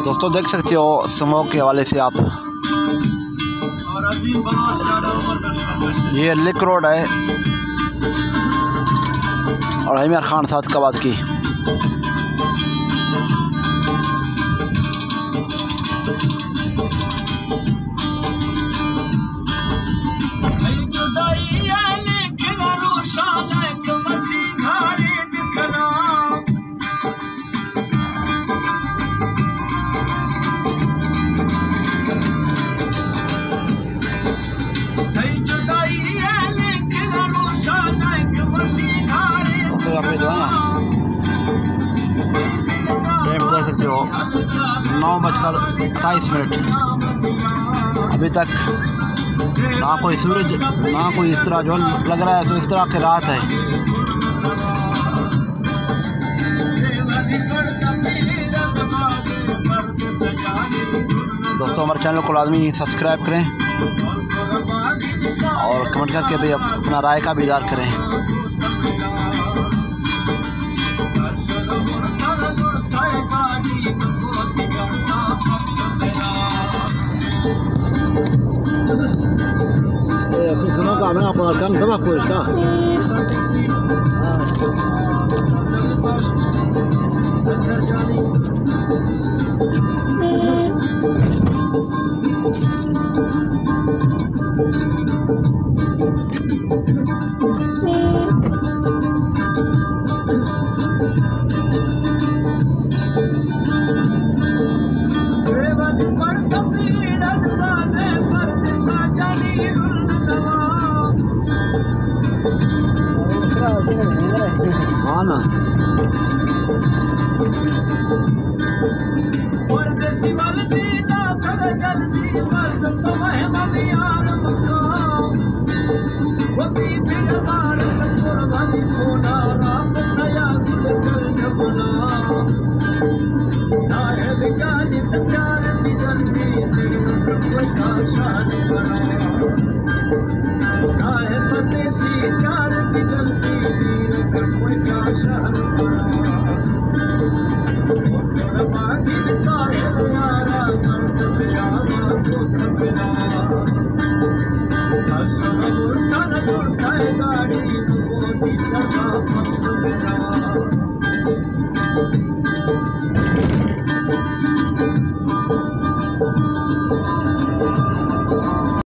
दोस्तों देख सकते हो स्मोक के हवाले से आप, ये लिक रोड है और इमरान खान साथ का बात की। टाइम देख सकते हो 9:28। अभी तक ना कोई सूरज ना कोई इस तरह जो लग रहा है, तो इस तरह की रात है। दोस्तों हमारे चैनल को लाजमी सब्सक्राइब करें और कमेंट करके भी अपना राय का भी इज़हार करें। सुनो का मैं आपको काम सब आपको इसका हाँ ना